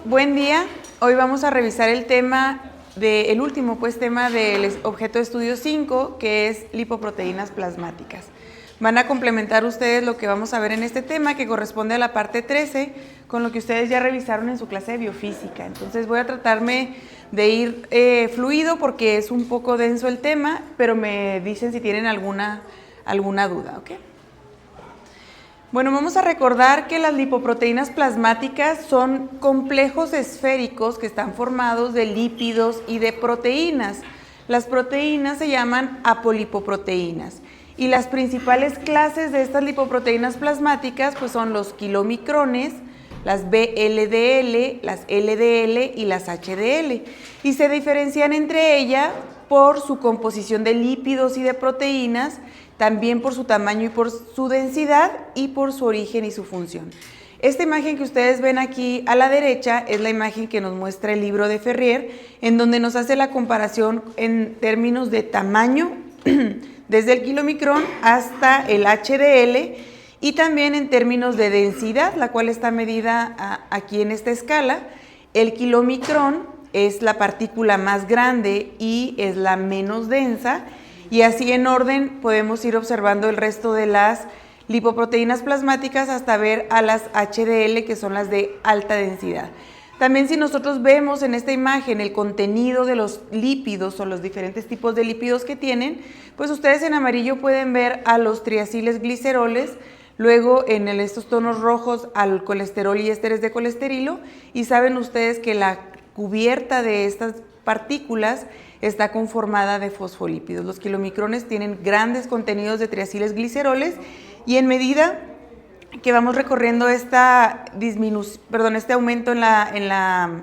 buen día. Hoy vamos a revisar el tema el último tema del objeto de estudio 5, que es lipoproteínas plasmáticas. Van a complementar ustedes lo que vamos a ver en este tema, que corresponde a la parte 13, con lo que ustedes ya revisaron en su clase de biofísica. Entonces voy a tratarme de ir fluido porque es un poco denso el tema, pero me dicen si tienen alguna duda, ¿ok? Bueno, vamos a recordar que las lipoproteínas plasmáticas son complejos esféricos que están formados de lípidos y de proteínas. Las proteínas se llaman apolipoproteínas y las principales clases de estas lipoproteínas plasmáticas pues son los kilomicrones, las VLDL, las LDL y las HDL, y se diferencian entre ellas por su composición de lípidos y de proteínas, también por su tamaño y por su densidad y por su origen y su función. Esta imagen que ustedes ven aquí a la derecha es la imagen que nos muestra el libro de Ferrier, en donde nos hace la comparación en términos de tamaño, desde el kilomicrón hasta el HDL, y también en términos de densidad, la cual está medida aquí en esta escala. El kilomicrón es la partícula más grande y es la menos densa, y así en orden podemos ir observando el resto de las lipoproteínas plasmáticas hasta ver a las HDL, que son las de alta densidad. También si nosotros vemos en esta imagen el contenido de los lípidos o los diferentes tipos de lípidos que tienen, pues ustedes en amarillo pueden ver a los triaciles gliceroles, luego en estos tonos rojos al colesterol y ésteres de colesterilo, y saben ustedes que la cubierta de estas partículas está conformada de fosfolípidos. Los kilomicrones tienen grandes contenidos de triaciles gliceroles, y en medida que vamos recorriendo este aumento en la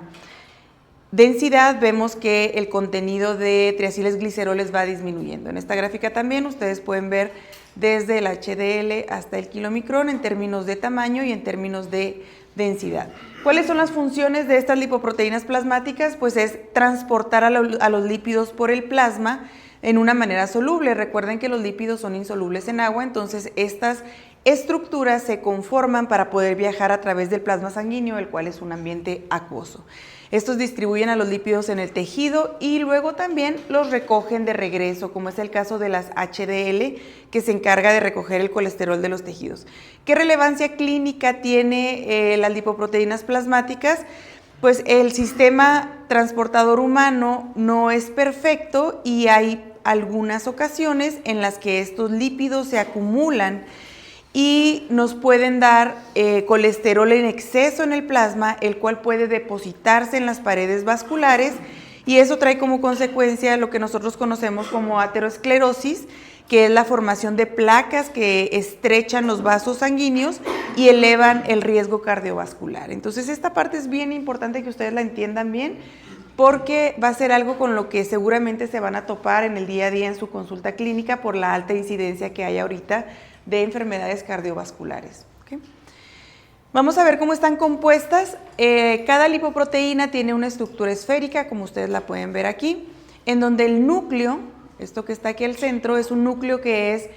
densidad, vemos que el contenido de triaciles gliceroles va disminuyendo. En esta gráfica también ustedes pueden ver desde el HDL hasta el kilomicrón en términos de tamaño y en términos de densidad. ¿Cuáles son las funciones de estas lipoproteínas plasmáticas? Pues es transportar a los lípidos por el plasma en una manera soluble. Recuerden que los lípidos son insolubles en agua, entonces estas estructuras se conforman para poder viajar a través del plasma sanguíneo, el cual es un ambiente acuoso. Estos distribuyen a los lípidos en el tejido y luego también los recogen de regreso, como es el caso de las HDL, que se encarga de recoger el colesterol de los tejidos. ¿Qué relevancia clínica tiene las lipoproteínas plasmáticas? Pues el sistema transportador humano no es perfecto y hay algunas ocasiones en las que estos lípidos se acumulan y nos pueden dar colesterol en exceso en el plasma, el cual puede depositarse en las paredes vasculares, y eso trae como consecuencia lo que nosotros conocemos como aterosclerosis, que es la formación de placas que estrechan los vasos sanguíneos y elevan el riesgo cardiovascular. Entonces esta parte es bien importante que ustedes la entiendan bien, porque va a ser algo con lo que seguramente se van a topar en el día a día en su consulta clínica por la alta incidencia que hay ahorita de enfermedades cardiovasculares. ¿Okay? Vamos a ver cómo están compuestas. Cada lipoproteína tiene una estructura esférica, como ustedes la pueden ver aquí, en donde el núcleo, esto que está aquí al centro, es un núcleo que es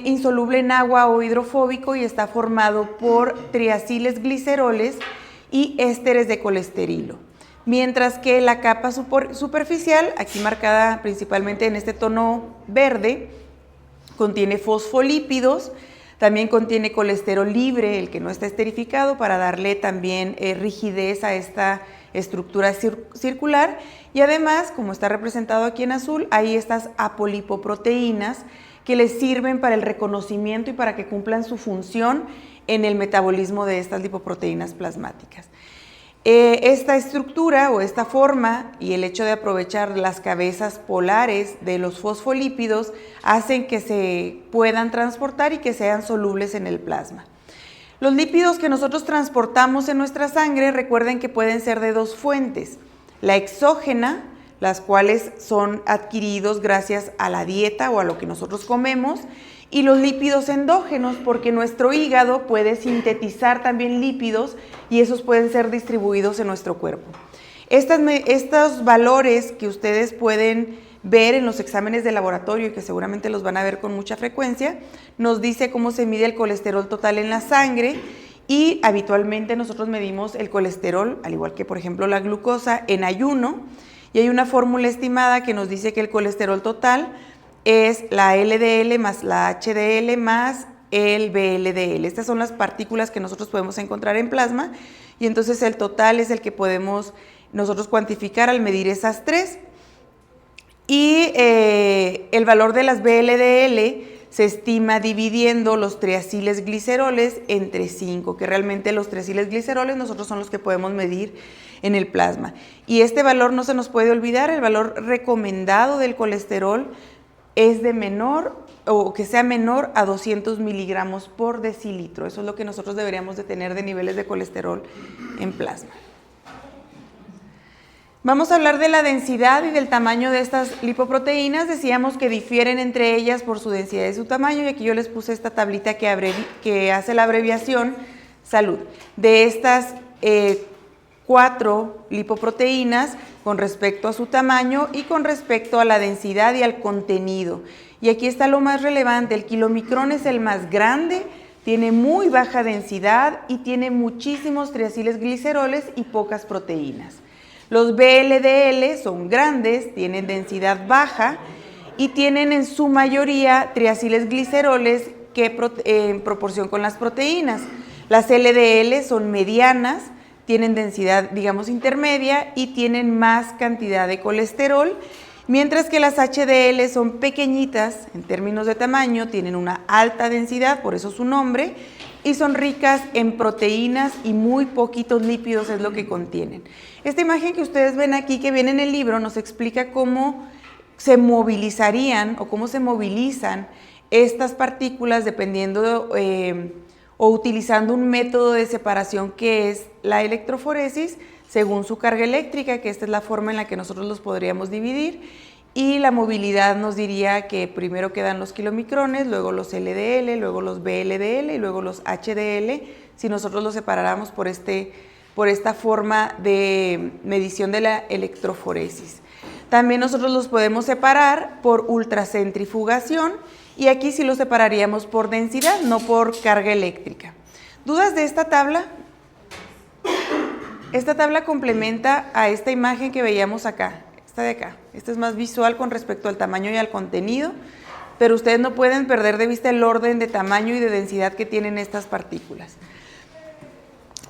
insoluble en agua o hidrofóbico y está formado por triaciles gliceroles y ésteres de colesterilo. Mientras que la capa superficial, aquí marcada principalmente en este tono verde, contiene fosfolípidos, también contiene colesterol libre, el que no está esterificado, para darle también rigidez a esta estructura circular, y además, como está representado aquí en azul, hay estas apolipoproteínas que les sirven para el reconocimiento y para que cumplan su función en el metabolismo de estas lipoproteínas plasmáticas. Esta estructura o esta forma y el hecho de aprovechar las cabezas polares de los fosfolípidos hacen que se puedan transportar y que sean solubles en el plasma. Los lípidos que nosotros transportamos en nuestra sangre, recuerden que pueden ser de dos fuentes: la exógena, las cuales son adquiridos gracias a la dieta o a lo que nosotros comemos, y los lípidos endógenos, porque nuestro hígado puede sintetizar también lípidos y esos pueden ser distribuidos en nuestro cuerpo. Estos valores que ustedes pueden ver en los exámenes de laboratorio y que seguramente los van a ver con mucha frecuencia, nos dice cómo se mide el colesterol total en la sangre y habitualmente nosotros medimos el colesterol, al igual que por ejemplo la glucosa, en ayuno, y hay una fórmula estimada que nos dice que el colesterol total es la LDL más la HDL más el VLDL. Estas son las partículas que nosotros podemos encontrar en plasma, y entonces el total es el que podemos nosotros cuantificar al medir esas tres. Y el valor de las VLDL se estima dividiendo los triacilgliceroles entre 5, que realmente los triacilgliceroles nosotros son los que podemos medir en el plasma. Y este valor no se nos puede olvidar, el valor recomendado del colesterol es de menor o que sea menor a 200 miligramos por decilitro. Eso es lo que nosotros deberíamos de tener de niveles de colesterol en plasma. Vamos a hablar de la densidad y del tamaño de estas lipoproteínas. Decíamos que difieren entre ellas por su densidad y su tamaño, y aquí yo les puse esta tablita que hace la abreviación SALUD. De estas 4 lipoproteínas con respecto a su tamaño y con respecto a la densidad y al contenido. Y aquí está lo más relevante, el kilomicrón es el más grande, tiene muy baja densidad y tiene muchísimos triacilgliceroles y pocas proteínas. Los VLDL son grandes, tienen densidad baja y tienen en su mayoría triacilgliceroles en proporción con las proteínas. Las LDL son medianas, tienen densidad, digamos, intermedia y tienen más cantidad de colesterol, mientras que las HDL son pequeñitas en términos de tamaño, tienen una alta densidad, por eso su nombre, y son ricas en proteínas y muy poquitos lípidos es lo que contienen. Esta imagen que ustedes ven aquí, que viene en el libro, nos explica cómo se movilizarían o cómo se movilizan estas partículas dependiendo o utilizando un método de separación que es la electroforesis según su carga eléctrica, que esta es la forma en la que nosotros los podríamos dividir, y la movilidad nos diría que primero quedan los kilomicrones, luego los LDL, luego los VLDL y luego los HDL, si nosotros los separáramos por esta forma de medición de la electroforesis. También nosotros los podemos separar por ultracentrifugación, y aquí sí los separaríamos por densidad, no por carga eléctrica. ¿Dudas de esta tabla? Esta tabla complementa a esta imagen que veíamos acá, esta de acá. Esta es más visual con respecto al tamaño y al contenido, pero ustedes no pueden perder de vista el orden de tamaño y de densidad que tienen estas partículas.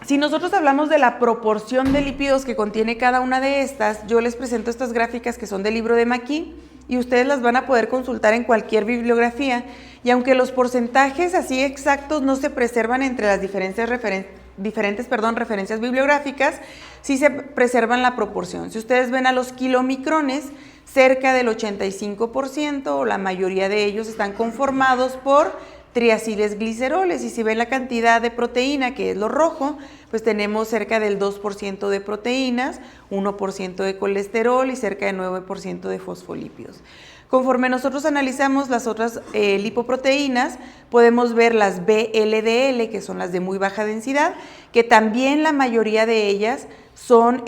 Si nosotros hablamos de la proporción de lípidos que contiene cada una de estas, yo les presento estas gráficas que son del libro de McKee y ustedes las van a poder consultar en cualquier bibliografía, y aunque los porcentajes así exactos no se preservan entre las diferentes referencias bibliográficas, sí se preservan la proporción. Si ustedes ven a los kilomicrones, cerca del 85% o la mayoría de ellos están conformados por triacilgliceroles, y si ven la cantidad de proteína, que es lo rojo, pues tenemos cerca del 2% de proteínas, 1% de colesterol y cerca del 9% de fosfolípidos. Conforme nosotros analizamos las otras lipoproteínas, podemos ver las VLDL, que son las de muy baja densidad, que también la mayoría de ellas son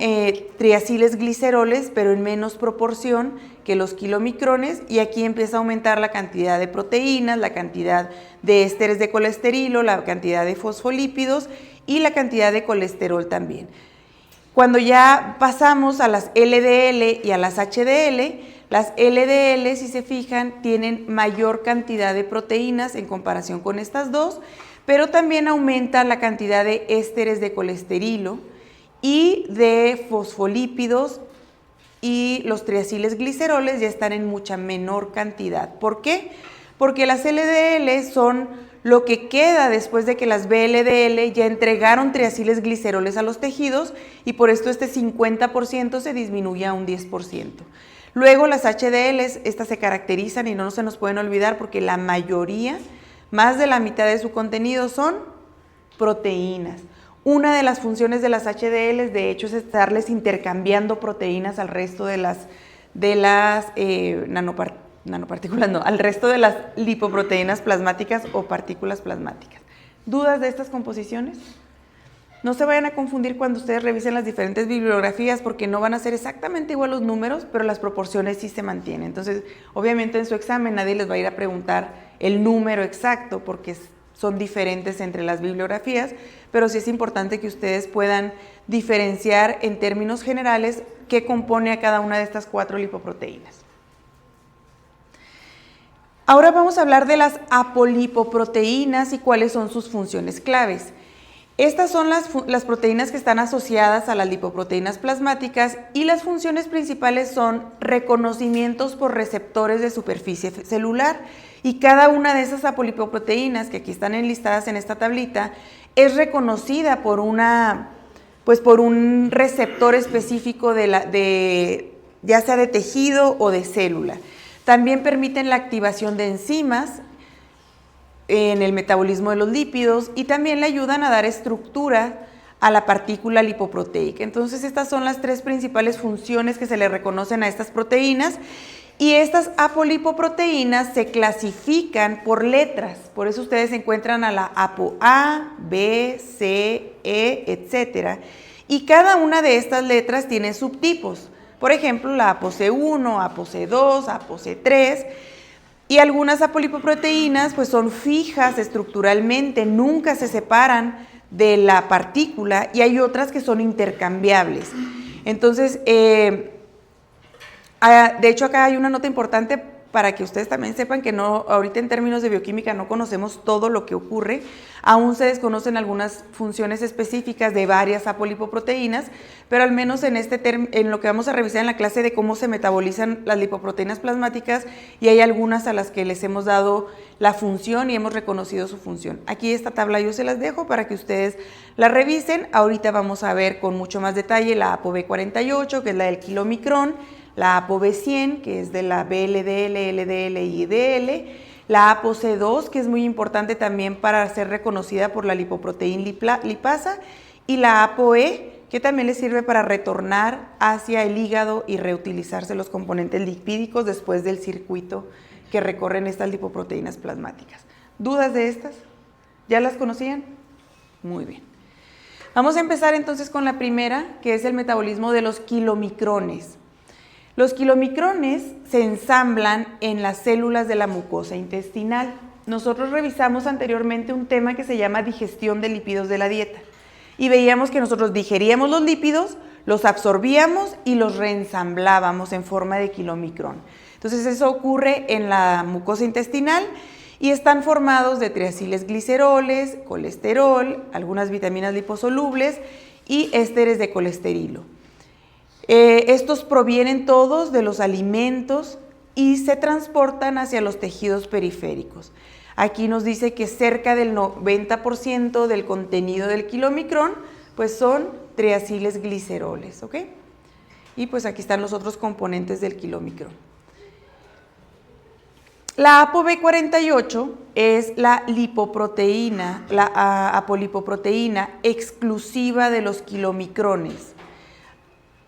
triacilgliceroles, pero en menos proporción que los kilomicrones, y aquí empieza a aumentar la cantidad de proteínas, la cantidad de ésteres de colesterilo, la cantidad de fosfolípidos y la cantidad de colesterol también. Cuando ya pasamos a las LDL y a las HDL, las LDL, si se fijan, tienen mayor cantidad de proteínas en comparación con estas dos, pero también aumenta la cantidad de ésteres de colesterilo y de fosfolípidos, y los triacilgliceroles ya están en mucha menor cantidad. ¿Por qué? Porque las LDL son lo que queda después de que las VLDL ya entregaron triacilgliceroles a los tejidos, y por esto este 50% se disminuye a un 10%. Luego las HDLs, estas se caracterizan y no se nos pueden olvidar porque la mayoría, más de la mitad de su contenido son proteínas. Una de las funciones de las HDLs, de hecho, es estarles intercambiando proteínas al resto de las nanopartículas, no, al resto de las lipoproteínas plasmáticas o partículas plasmáticas. ¿Dudas de estas composiciones? No se vayan a confundir cuando ustedes revisen las diferentes bibliografías, porque no van a ser exactamente igual los números, pero las proporciones sí se mantienen. Entonces, obviamente en su examen nadie les va a ir a preguntar el número exacto, porque son diferentes entre las bibliografías, pero sí es importante que ustedes puedan diferenciar en términos generales qué compone a cada una de estas 4 lipoproteínas. Ahora vamos a hablar de las apolipoproteínas y cuáles son sus funciones claves. Estas son las proteínas que están asociadas a las lipoproteínas plasmáticas y las funciones principales son reconocimientos por receptores de superficie celular, y cada una de esas apolipoproteínas que aquí están enlistadas en esta tablita es reconocida por un receptor específico ya sea de tejido o de célula. También permiten la activación de enzimas en el metabolismo de los lípidos y también le ayudan a dar estructura a la partícula lipoproteica. Entonces, estas son las 3 principales funciones que se le reconocen a estas proteínas, y estas apolipoproteínas se clasifican por letras. Por eso ustedes encuentran a la ApoA, B, C, E, etc. Y cada una de estas letras tiene subtipos. Por ejemplo, la ApoC1, ApoC2, ApoC3. Y algunas apolipoproteínas pues son fijas estructuralmente, nunca se separan de la partícula, y hay otras que son intercambiables. Entonces, de hecho acá hay una nota importante para que ustedes también sepan que ahorita en términos de bioquímica no conocemos todo lo que ocurre, aún se desconocen algunas funciones específicas de varias apolipoproteínas, pero al menos en lo que vamos a revisar en la clase de cómo se metabolizan las lipoproteínas plasmáticas, y hay algunas a las que les hemos dado la función y hemos reconocido su función. Aquí esta tabla yo se las dejo para que ustedes la revisen. Ahorita vamos a ver con mucho más detalle la ApoB48, que es la del kilomicrón, la ApoB100, que es de la VLDL, LDL y IDL, la ApoC2, que es muy importante también para ser reconocida por la lipoproteína lipasa, y la ApoE, que también le sirve para retornar hacia el hígado y reutilizarse los componentes lipídicos después del circuito que recorren estas lipoproteínas plasmáticas. ¿Dudas de estas? ¿Ya las conocían? Muy bien. Vamos a empezar entonces con la primera, que es el metabolismo de los kilomicrones. Los kilomicrones se ensamblan en las células de la mucosa intestinal. Nosotros revisamos anteriormente un tema que se llama digestión de lípidos de la dieta, y veíamos que nosotros digeríamos los lípidos, los absorbíamos y los reensamblábamos en forma de kilomicrón. Entonces eso ocurre en la mucosa intestinal y están formados de triacilgliceroles, colesterol, algunas vitaminas liposolubles y ésteres de colesterilo. Estos provienen todos de los alimentos y se transportan hacia los tejidos periféricos. Aquí nos dice que cerca del 90% del contenido del kilomicrón pues son triacilgliceroles, ¿ok? Y pues aquí están los otros componentes del kilomicrón. La ApoB48 es la lipoproteína, la apolipoproteína exclusiva de los kilomicrones.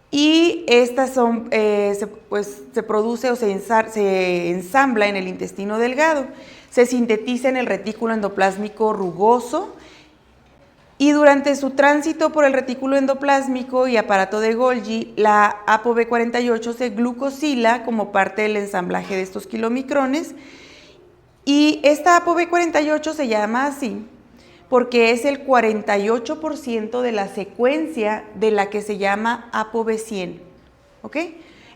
Y estas se produce o se ensambla en el intestino delgado, se sintetiza en el retículo endoplásmico rugoso, y durante su tránsito por el retículo endoplásmico y aparato de Golgi, la ApoB48 se glucosila como parte del ensamblaje de estos kilomicrones, y esta ApoB48 se llama así porque es el 48% de la secuencia de la que se llama ApoB100, ¿ok?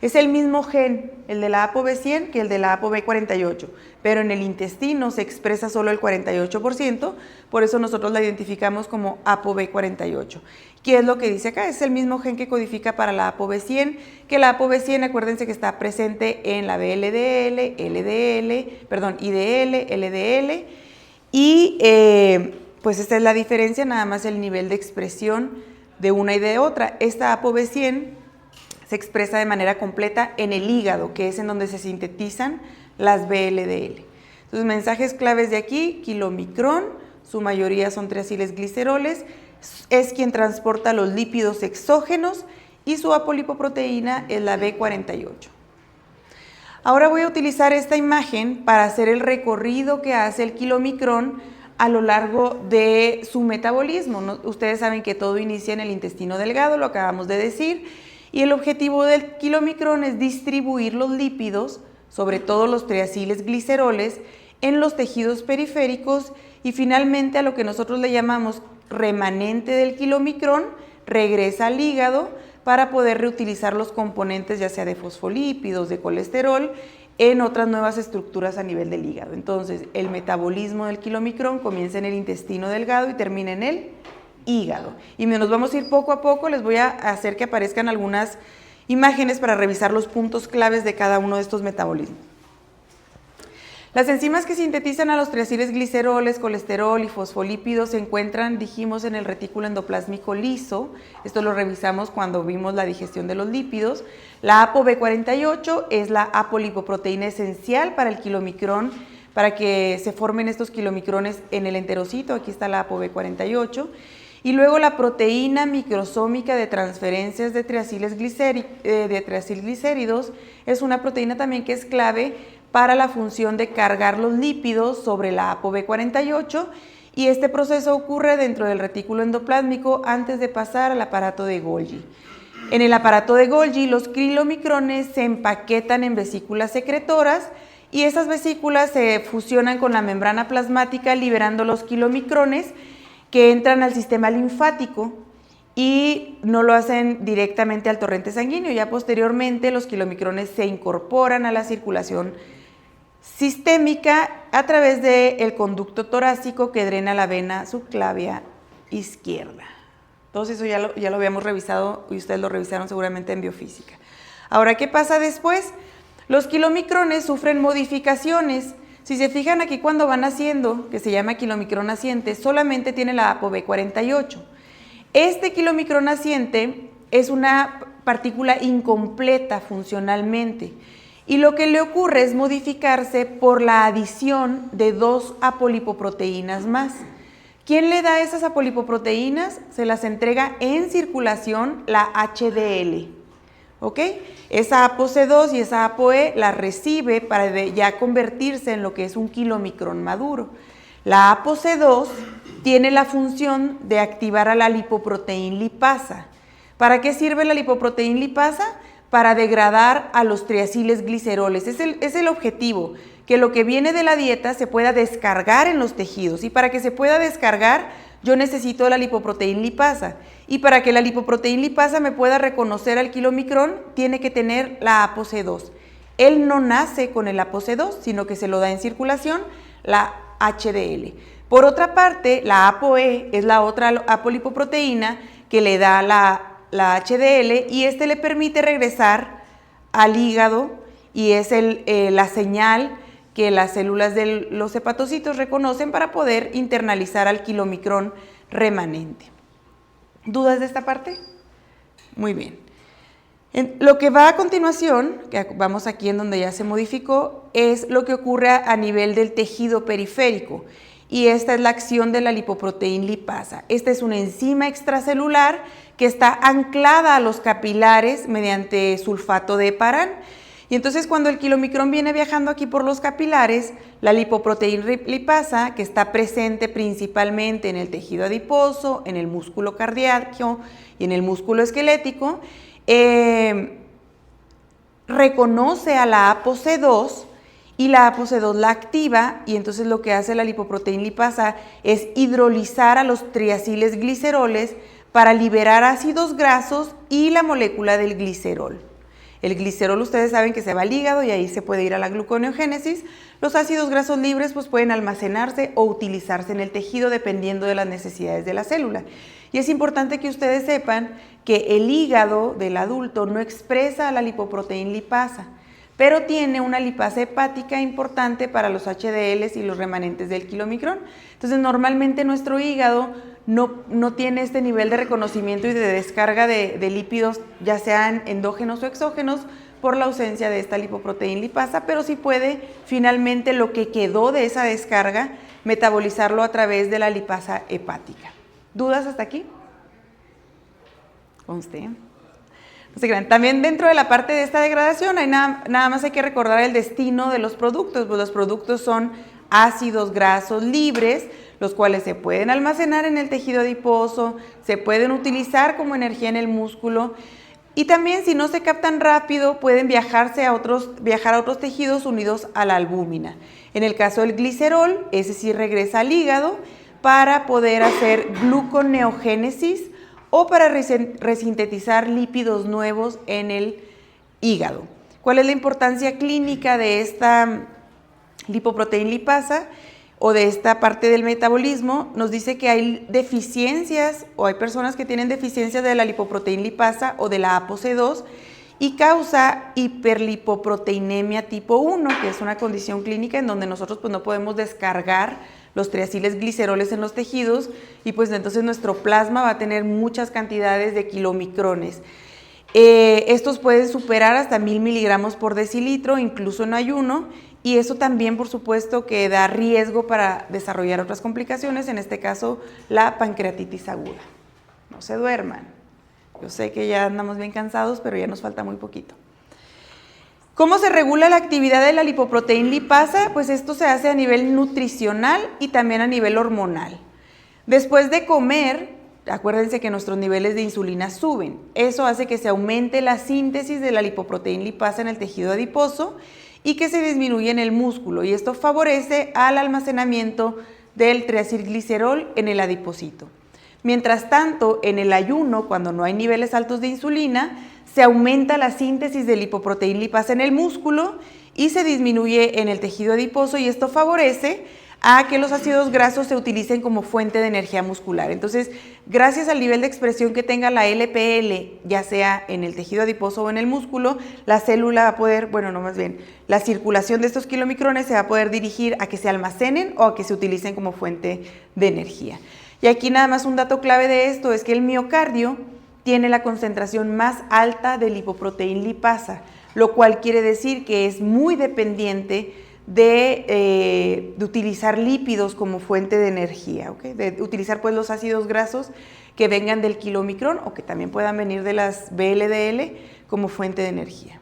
Es el mismo gen, el de la ApoB100, que el de la ApoB48, pero en el intestino se expresa solo el 48%, por eso nosotros la identificamos como ApoB48. ¿Qué es lo que dice acá? Es el mismo gen que codifica para la ApoB100, que la ApoB100, acuérdense que está presente en la VLDL, IDL, LDL, y pues esta es la diferencia, nada más el nivel de expresión de una y de otra. Esta ApoB100 se expresa de manera completa en el hígado, que es en donde se sintetizan las VLDL. Entonces, mensajes claves de aquí: kilomicrón, su mayoría son triacilgliceroles, es quien transporta los lípidos exógenos, y su apolipoproteína es la B48. Ahora voy a utilizar esta imagen para hacer el recorrido que hace el kilomicrón a lo largo de su metabolismo. Ustedes saben que todo inicia en el intestino delgado, lo acabamos de decir, y el objetivo del kilomicrón es distribuir los lípidos, sobre todo los triacilgliceroles, en los tejidos periféricos y finalmente a lo que nosotros le llamamos remanente del kilomicrón, regresa al hígado para poder reutilizar los componentes ya sea de fosfolípidos, de colesterol, en otras nuevas estructuras a nivel del hígado. Entonces, el metabolismo del kilomicrón comienza en el intestino delgado y termina en el hígado. Y nos vamos a ir poco a poco, les voy a hacer que aparezcan algunas imágenes para revisar los puntos claves de cada uno de estos metabolismos. Las enzimas que sintetizan a los triacilgliceroles, colesterol y fosfolípidos se encuentran, dijimos, en el retículo endoplásmico liso. Esto lo revisamos cuando vimos la digestión de los lípidos. La ApoB48 es la apolipoproteína esencial para el kilomicrón, para que se formen estos kilomicrones en el enterocito. Aquí está la ApoB48. Y luego la proteína microsómica de transferencias de triacilglicéridos es una proteína también que es clave para la función de cargar los lípidos sobre la ApoB48, y este proceso ocurre dentro del retículo endoplásmico antes de pasar al aparato de Golgi. En el aparato de Golgi, los kilomicrones se empaquetan en vesículas secretoras y esas vesículas se fusionan con la membrana plasmática liberando los kilomicrones que entran al sistema linfático y no lo hacen directamente al torrente sanguíneo. Ya posteriormente los kilomicrones se incorporan a la circulación sistémica a través del conducto torácico que drena la vena subclavia izquierda. Entonces eso ya lo habíamos revisado y ustedes lo revisaron seguramente en biofísica. Ahora, ¿qué pasa después? Los kilomicrones sufren modificaciones. Si se fijan aquí cuando van naciendo, que se llama kilomicrón naciente, solamente tiene la ApoB48. Este kilomicrón naciente es una partícula incompleta funcionalmente y lo que le ocurre es modificarse por la adición de 2 apolipoproteínas más. ¿Quién le da esas apolipoproteínas? Se las entrega en circulación la HDL. ¿Ok? Esa ApoC2 y esa ApoE la recibe para ya convertirse en lo que es un kilomicrón maduro. La ApoC2 tiene la función de activar a la lipoproteína lipasa. ¿Para qué sirve la lipoproteína lipasa? Para degradar a los triacilgliceroles. Es el objetivo, que lo que viene de la dieta se pueda descargar en los tejidos. Y para que se pueda descargar, yo necesito la lipoproteína lipasa. Y para que la lipoproteína lipasa me pueda reconocer al kilomicrón, tiene que tener la ApoC2. Él no nace con el ApoC2, sino que se lo da en circulación la HDL. Por otra parte, la ApoE es la otra apolipoproteína que le da la HDL y este le permite regresar al hígado y es la señal que las células de los hepatocitos reconocen para poder internalizar al kilomicrón remanente. ¿Dudas de esta parte? Muy bien. Lo que va a continuación, que vamos aquí en donde ya se modificó, es lo que ocurre a nivel del tejido periférico. Y esta es la acción de la lipoproteína lipasa. Esta es una enzima extracelular que está anclada a los capilares mediante sulfato de heparán. Y entonces cuando el kilomicrón viene viajando aquí por los capilares, la lipoproteína lipasa, que está presente principalmente en el tejido adiposo, en el músculo cardíaco y en el músculo esquelético, reconoce a la ApoC2 y la ApoC2 la activa y entonces lo que hace la lipoproteína lipasa es hidrolizar a los triacilgliceroles para liberar ácidos grasos y la molécula del glicerol. El glicerol ustedes saben que se va al hígado y ahí se puede ir a la gluconeogénesis. Los ácidos grasos libres pues pueden almacenarse o utilizarse en el tejido dependiendo de las necesidades de la célula. Y es importante que ustedes sepan que el hígado del adulto no expresa la lipoproteína lipasa, pero tiene una lipasa hepática importante para los HDLs y los remanentes del kilomicrón. Entonces, normalmente nuestro hígado no tiene este nivel de reconocimiento y de descarga de lípidos, ya sean endógenos o exógenos, por la ausencia de esta lipoproteína lipasa, pero sí puede finalmente lo que quedó de esa descarga metabolizarlo a través de la lipasa hepática. ¿Dudas hasta aquí? Conste. No se crean. También dentro de la parte de esta degradación nada más hay que recordar el destino de los productos. Pues los productos son ácidos grasos libres, los cuales se pueden almacenar en el tejido adiposo, se pueden utilizar como energía en el músculo y también si no se captan rápido pueden viajar a otros tejidos unidos a la albúmina. En el caso del glicerol, ese sí regresa al hígado para poder hacer gluconeogénesis o para resintetizar lípidos nuevos en el hígado. ¿Cuál es la importancia clínica de esta lipoproteína lipasa o de esta parte del metabolismo? Nos dice que hay deficiencias o hay personas que tienen deficiencias de la lipoproteína lipasa o de la ApoC2 y causa hiperlipoproteinemia tipo 1, que es una condición clínica en donde nosotros pues, no podemos descargar los triaciles gliceroles en los tejidos y pues entonces nuestro plasma va a tener muchas cantidades de kilomicrones. Estos pueden superar hasta 1000 miligramos por decilitro, incluso en ayuno, y eso también, por supuesto, que da riesgo para desarrollar otras complicaciones, en este caso, la pancreatitis aguda. No se duerman. Yo sé que ya andamos bien cansados, pero ya nos falta muy poquito. ¿Cómo se regula la actividad de la lipoproteína lipasa? Pues esto se hace a nivel nutricional y también a nivel hormonal. Después de comer, acuérdense que nuestros niveles de insulina suben. Eso hace que se aumente la síntesis de la lipoproteína lipasa en el tejido adiposo y que se disminuya en el músculo. Y esto favorece al almacenamiento del triacilglicerol en el adipocito. Mientras tanto, en el ayuno, cuando no hay niveles altos de insulina, se aumenta la síntesis de lipoproteína lipasa en el músculo y se disminuye en el tejido adiposo y esto favorece a que los ácidos grasos se utilicen como fuente de energía muscular. Entonces, gracias al nivel de expresión que tenga la LPL, ya sea en el tejido adiposo o en el músculo, la célula va a poder, bueno, no más bien, la circulación de estos kilomicrones se va a poder dirigir a que se almacenen o a que se utilicen como fuente de energía. Y aquí nada más un dato clave de esto es que el miocardio tiene la concentración más alta de lipoproteína lipasa, lo cual quiere decir que es muy dependiente de utilizar lípidos como fuente de energía, ¿okay? De utilizar pues los ácidos grasos que vengan del kilomicrón o que también puedan venir de las VLDL como fuente de energía.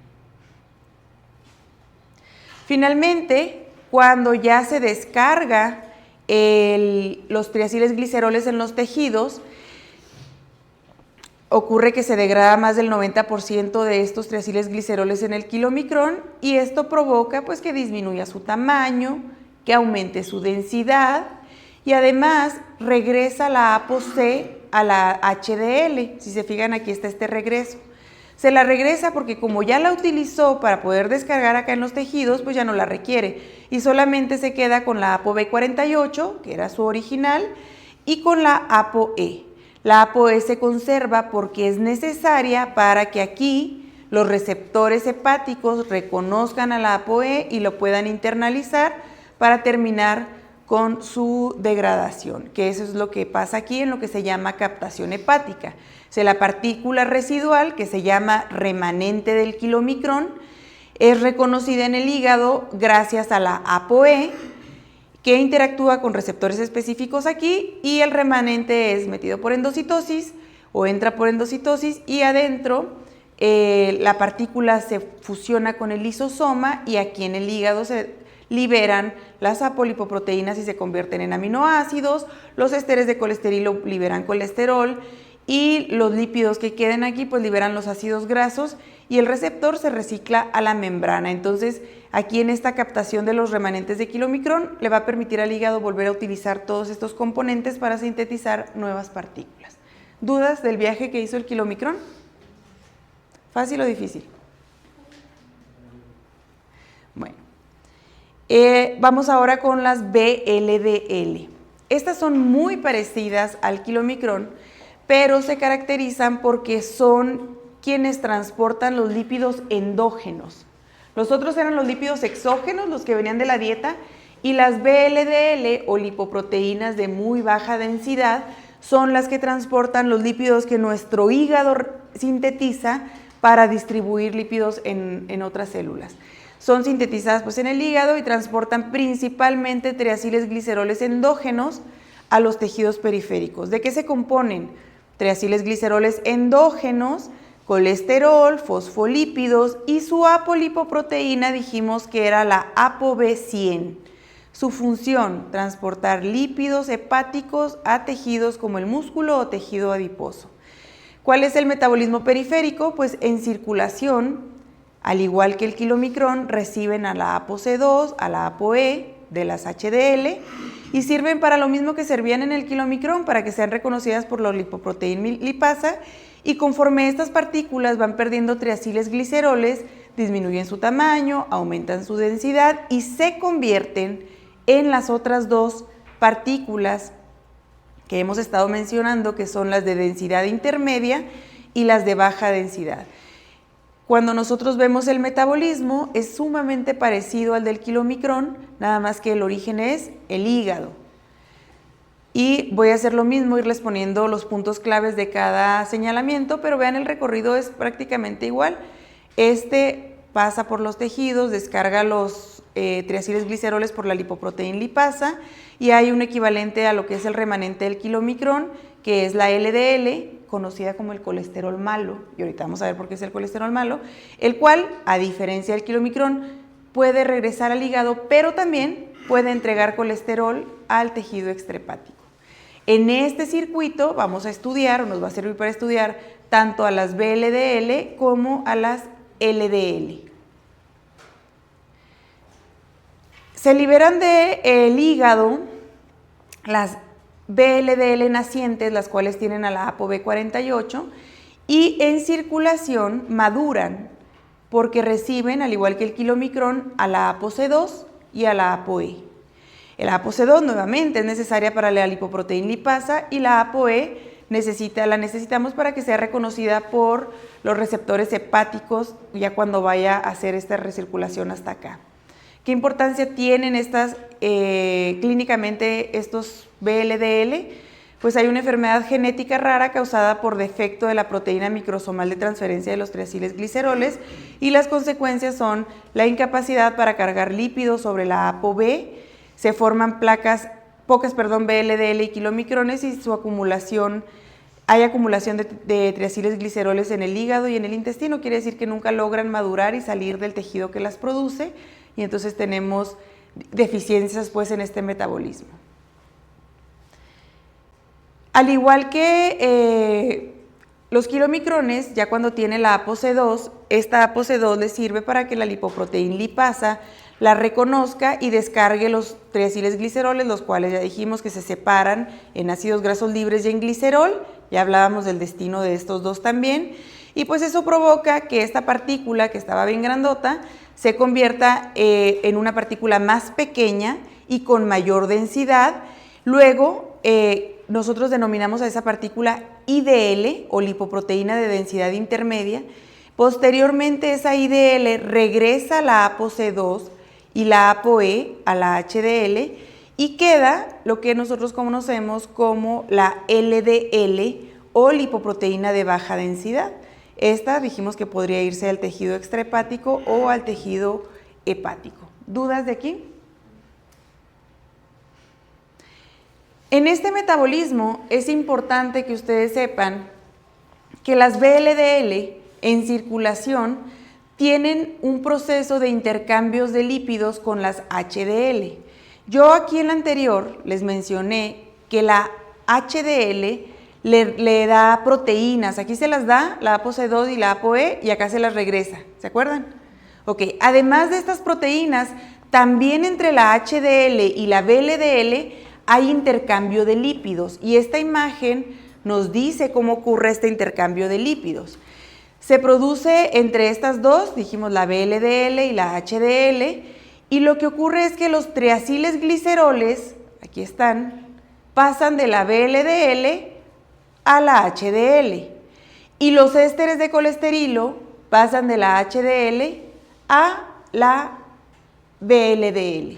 Finalmente, cuando ya se descarga los triaciles gliceroles en los tejidos, ocurre que se degrada más del 90% de estos triaciles gliceroles en el kilomicrón y esto provoca pues, que disminuya su tamaño, que aumente su densidad y además regresa la ApoC a la HDL. Si se fijan, aquí está este regreso. Se la regresa porque como ya la utilizó para poder descargar acá en los tejidos, pues ya no la requiere y solamente se queda con la ApoB48, que era su original, y con la ApoE. La ApoE se conserva porque es necesaria para que aquí los receptores hepáticos reconozcan a la ApoE y lo puedan internalizar para terminar con su degradación, que eso es lo que pasa aquí en lo que se llama captación hepática. O sea, la partícula residual, que se llama remanente del kilomicrón, es reconocida en el hígado gracias a la ApoE, que interactúa con receptores específicos aquí y el remanente es metido por endocitosis o entra por endocitosis y adentro la partícula se fusiona con el lisosoma y aquí en el hígado se liberan las apolipoproteínas y se convierten en aminoácidos, los esteres de colesterol liberan colesterol y los lípidos que queden aquí pues liberan los ácidos grasos y el receptor se recicla a la membrana. Entonces, aquí en esta captación de los remanentes de kilomicrón le va a permitir al hígado volver a utilizar todos estos componentes para sintetizar nuevas partículas. ¿Dudas del viaje que hizo el kilomicrón? ¿Fácil o difícil? Bueno, vamos ahora con las VLDL. Estas son muy parecidas al kilomicrón, pero se caracterizan porque son quienes transportan los lípidos endógenos. Los otros eran los lípidos exógenos, los que venían de la dieta, y las VLDL o lipoproteínas de muy baja densidad son las que transportan los lípidos que nuestro hígado sintetiza para distribuir lípidos en otras células. Son sintetizadas pues, en el hígado y transportan principalmente triaciles gliceroles endógenos a los tejidos periféricos. ¿De qué se componen? Triaciles gliceroles endógenos, colesterol, fosfolípidos y su apolipoproteína dijimos que era la ApoB100. Su función, transportar lípidos hepáticos a tejidos como el músculo o tejido adiposo. ¿Cuál es el metabolismo periférico? Pues en circulación, al igual que el kilomicrón, reciben a la ApoC2, a la ApoE, de las HDL y sirven para lo mismo que servían en el kilomicrón, para que sean reconocidas por la lipoproteína lipasa, y conforme estas partículas van perdiendo triaciles gliceroles, disminuyen su tamaño, aumentan su densidad y se convierten en las otras dos partículas que hemos estado mencionando, que son las de densidad intermedia y las de baja densidad. Cuando nosotros vemos el metabolismo, es sumamente parecido al del kilomicrón, nada más que el origen es el hígado. Y voy a hacer lo mismo, irles poniendo los puntos claves de cada señalamiento, pero vean, el recorrido es prácticamente igual. Este pasa por los tejidos, descarga los triaciles gliceroles por la lipoproteína lipasa, y hay un equivalente a lo que es el remanente del kilomicrón, que es la LDL, conocida como el colesterol malo, y ahorita vamos a ver por qué es el colesterol malo, el cual, a diferencia del kilomicrón, puede regresar al hígado, pero también puede entregar colesterol al tejido extrahepático. En este circuito vamos a estudiar, o nos va a servir para estudiar, tanto a las VLDL como a las LDL. Se liberan del hígado las VLDL nacientes, las cuales tienen a la ApoB48, y en circulación maduran porque reciben, al igual que el kilomicrón, a la ApoC2 y a la ApoE. La ApoC2 nuevamente es necesaria para la lipoproteína lipasa, y la ApoE la necesitamos para que sea reconocida por los receptores hepáticos ya cuando vaya a hacer esta recirculación hasta acá. ¿Qué importancia tienen estas clínicamente estos VLDL? Pues hay una enfermedad genética rara causada por defecto de la proteína microsomal de transferencia de los triaciles gliceroles, y las consecuencias son la incapacidad para cargar lípidos sobre la ApoB, se forman pocas VLDL y kilomicrones, y hay acumulación de triaciles gliceroles en el hígado y en el intestino. Quiere decir que nunca logran madurar y salir del tejido que las produce, y entonces tenemos deficiencias pues en este metabolismo. Al igual que los kilomicrones, ya cuando tiene la ApoC2, esta ApoC2 le sirve para que la lipoproteína lipasa la reconozca y descargue los triaciles gliceroles, los cuales ya dijimos que se separan en ácidos grasos libres y en glicerol. Ya hablábamos del destino de estos dos también, y pues eso provoca que esta partícula, que estaba bien grandota, se convierta en una partícula más pequeña y con mayor densidad. Luego nosotros denominamos a esa partícula IDL, o lipoproteína de densidad intermedia. Posteriormente esa IDL regresa a la ApoC2 y la ApoE a la HDL, y queda lo que nosotros conocemos como la LDL, o lipoproteína de baja densidad. Esta dijimos que podría irse al tejido extrahepático o al tejido hepático. ¿Dudas de aquí? En este metabolismo es importante que ustedes sepan que las VLDL en circulación tienen un proceso de intercambios de lípidos con las HDL. Yo aquí en la anterior les mencioné que la HDL le da proteínas, aquí se las da la ApoC2 y la ApoE, y acá se las regresa, ¿se acuerdan? Ok, además de estas proteínas, también entre la HDL y la VLDL hay intercambio de lípidos, y esta imagen nos dice cómo ocurre este intercambio de lípidos. Se produce entre estas dos, dijimos la VLDL y la HDL, y lo que ocurre es que los triaciles gliceroles, aquí están, pasan de la VLDL a la HDL, y los ésteres de colesterilo pasan de la HDL a la VLDL.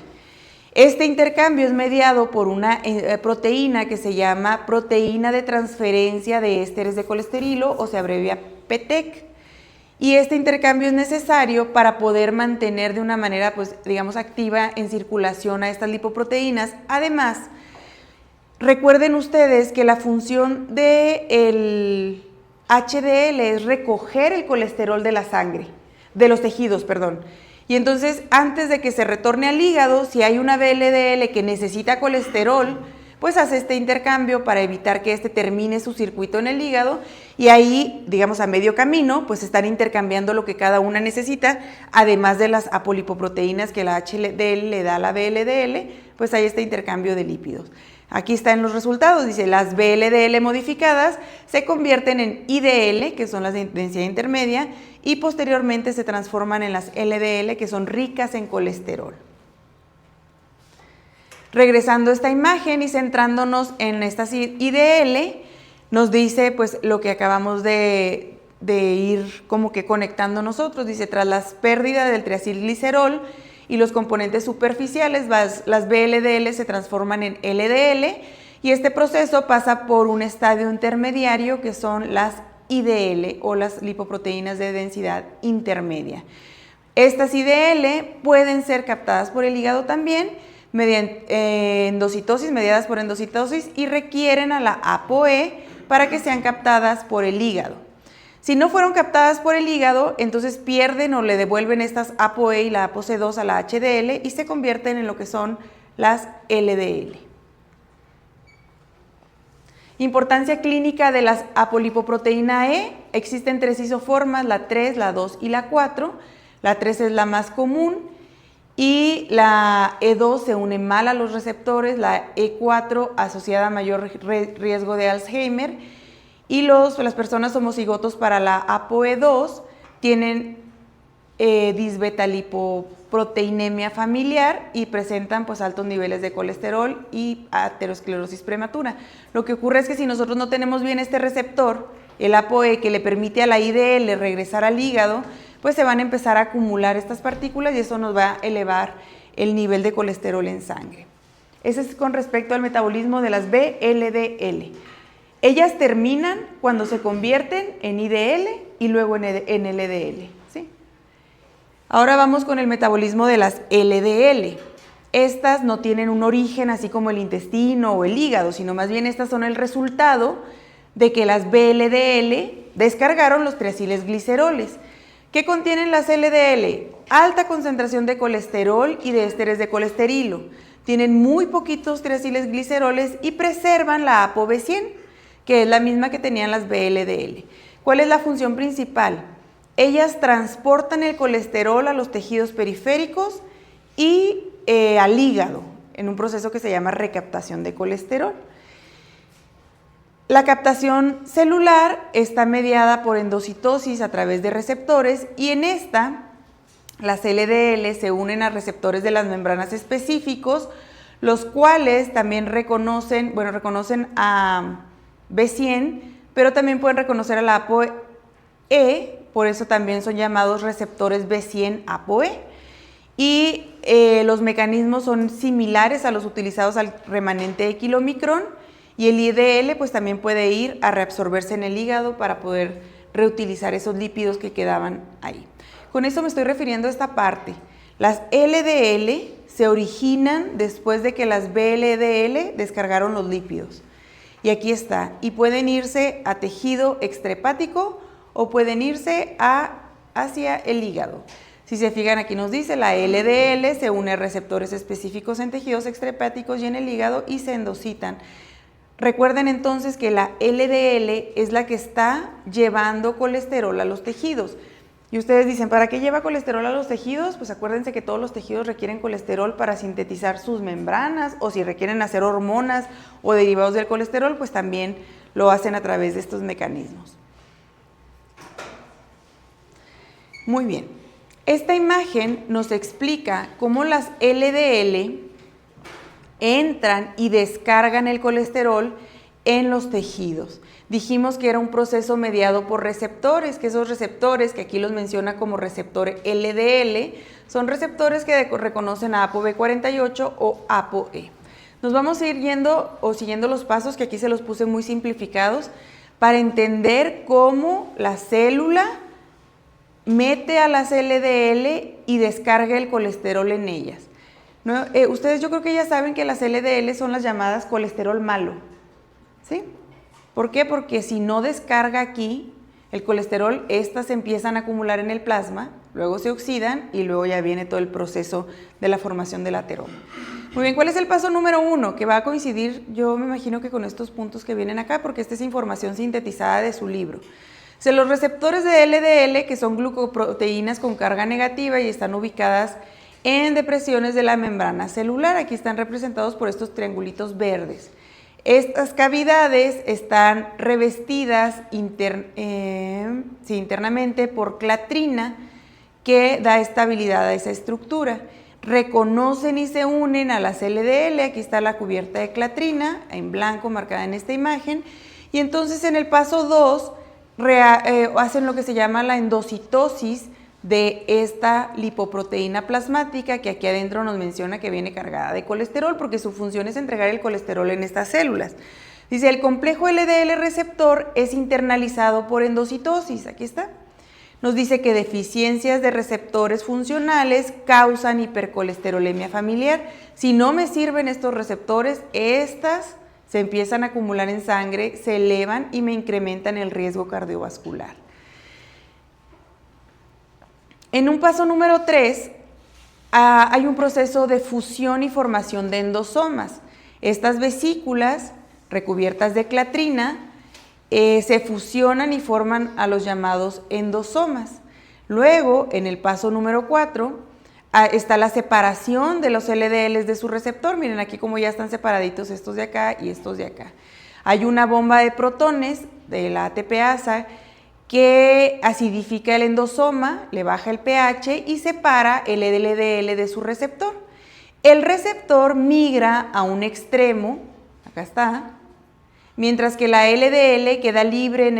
Este intercambio es mediado por una proteína que se llama proteína de transferencia de ésteres de colesterilo, o se abrevia PTEC, y este intercambio es necesario para poder mantener de una manera, pues, digamos, activa en circulación a estas lipoproteínas. Además, recuerden ustedes que la función del HDL es recoger el colesterol de la sangre, de los tejidos, perdón. Y entonces, antes de que se retorne al hígado, si hay una VLDL que necesita colesterol, pues hace este intercambio para evitar que este termine su circuito en el hígado y ahí, digamos, a medio camino, pues están intercambiando lo que cada una necesita, además de las apolipoproteínas que la HDL le da a la VLDL, pues hay este intercambio de lípidos. Aquí están los resultados, dice, las VLDL modificadas se convierten en IDL, que son las de densidad intermedia, y posteriormente se transforman en las LDL, que son ricas en colesterol. Regresando a esta imagen y centrándonos en estas IDL, nos dice pues lo que acabamos de ir como que conectando nosotros. Dice, tras las pérdidas del triacilglicerol y los componentes superficiales, las VLDL se transforman en LDL y este proceso pasa por un estadio intermediario que son las IDL o las lipoproteínas de densidad intermedia. Estas IDL pueden ser captadas por el hígado también mediante endocitosis, mediadas por endocitosis y requieren a la ApoE para que sean captadas por el hígado. Si no fueron captadas por el hígado, entonces pierden o le devuelven estas ApoE y la ApoC2 a la HDL y se convierten en lo que son las LDL. Importancia clínica de las apolipoproteína E. Existen 3 isoformas, la 3, la 2 y la 4. La 3 es la más común y la E2 se une mal a los receptores, la E4 asociada a mayor riesgo de Alzheimer y las personas homocigotos para la ApoE2 tienen disbetalipoproteinemia familiar y presentan pues altos niveles de colesterol y aterosclerosis prematura. Lo que ocurre es que si nosotros no tenemos bien este receptor, el ApoE que le permite a la IDL regresar al hígado, pues se van a empezar a acumular estas partículas y eso nos va a elevar el nivel de colesterol en sangre. Eso es con respecto al metabolismo de las VLDL. Ellas terminan cuando se convierten en IDL y luego en LDL. ¿Sí? Ahora vamos con el metabolismo de las LDL. Estas no tienen un origen así como el intestino o el hígado, sino más bien estas son el resultado de que las VLDL descargaron los triacilgliceroles. ¿Qué contienen las LDL? Alta concentración de colesterol y de ésteres de colesterilo. Tienen muy poquitos triacilgliceroles y preservan la ApoB100, que es la misma que tenían las VLDL. ¿Cuál es la función principal? Ellas transportan el colesterol a los tejidos periféricos y al hígado, en un proceso que se llama recaptación de colesterol. La captación celular está mediada por endocitosis a través de receptores y en esta las LDL se unen a receptores de las membranas específicos, los cuales también reconocen a B100, pero también pueden reconocer a la ApoE, por eso también son llamados receptores B100 ApoE. Y los mecanismos son similares a los utilizados al remanente de kilomicrón. Y el IDL pues también puede ir a reabsorberse en el hígado para poder reutilizar esos lípidos que quedaban ahí. Con eso me estoy refiriendo a esta parte. Las LDL se originan después de que las VLDL descargaron los lípidos. Y aquí está. Y pueden irse a tejido extrahepático o pueden irse hacia el hígado. Si se fijan, aquí nos dice la LDL se une a receptores específicos en tejidos extrahepáticos y en el hígado y se endocitan. Recuerden entonces que la LDL es la que está llevando colesterol a los tejidos. Y ustedes dicen, ¿para qué lleva colesterol a los tejidos? Pues acuérdense que todos los tejidos requieren colesterol para sintetizar sus membranas o si requieren hacer hormonas o derivados del colesterol, pues también lo hacen a través de estos mecanismos. Muy bien. Esta imagen nos explica cómo las LDL entran y descargan el colesterol en los tejidos. Dijimos que era un proceso mediado por receptores, que esos receptores, que aquí los menciona como receptor LDL, son receptores que reconocen a ApoB48 o ApoE. Nos vamos a ir yendo o siguiendo los pasos, que aquí se los puse muy simplificados, para entender cómo la célula mete a las LDL y descarga el colesterol en ellas. ¿No? Ustedes yo creo que ya saben que las LDL son las llamadas colesterol malo, ¿sí? ¿Por qué? Porque si no descarga aquí el colesterol, estas se empiezan a acumular en el plasma, luego se oxidan y luego ya viene todo el proceso de la formación del ateroma. Muy bien, ¿cuál es el paso número 1? Que va a coincidir, yo me imagino que con estos puntos que vienen acá, porque esta es información sintetizada de su libro. Los receptores de LDL, que son glucoproteínas con carga negativa y están ubicadas en depresiones de la membrana celular, aquí están representados por estos triangulitos verdes. Estas cavidades están revestidas internamente por clatrina, que da estabilidad a esa estructura. Reconocen y se unen a las LDL, aquí está la cubierta de clatrina, en blanco marcada en esta imagen, y entonces en el paso 2 hacen lo que se llama la endocitosis de esta lipoproteína plasmática, que aquí adentro nos menciona que viene cargada de colesterol, porque su función es entregar el colesterol en estas células. Dice, el complejo LDL receptor es internalizado por endocitosis, aquí está. Nos dice que deficiencias de receptores funcionales causan hipercolesterolemia familiar. Si no me sirven estos receptores, estas se empiezan a acumular en sangre, se elevan y me incrementan el riesgo cardiovascular. En un paso número 3, hay un proceso de fusión y formación de endosomas. Estas vesículas recubiertas de clatrina se fusionan y forman a los llamados endosomas. Luego, en el paso número 4, está la separación de los LDLs de su receptor. Miren aquí como ya están separaditos estos de acá y estos de acá. Hay una bomba de protones de la ATPasa que acidifica el endosoma, le baja el pH y separa el LDL de su receptor. El receptor migra a un extremo, acá está, mientras que la LDL queda libre en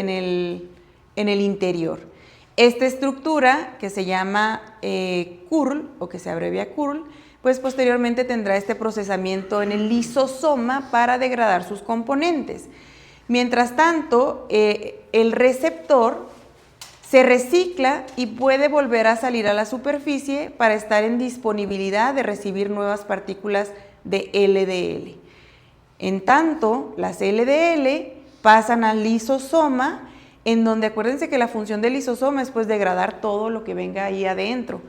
el interior. Esta estructura, que se llama curl, o que se abrevia curl, pues posteriormente tendrá este procesamiento en el lisosoma para degradar sus componentes. Mientras tanto, el receptor se recicla y puede volver a salir a la superficie para estar en disponibilidad de recibir nuevas partículas de LDL. En tanto, las LDL pasan al lisosoma, en donde acuérdense que la función del lisosoma es pues degradar todo lo que venga ahí adentro.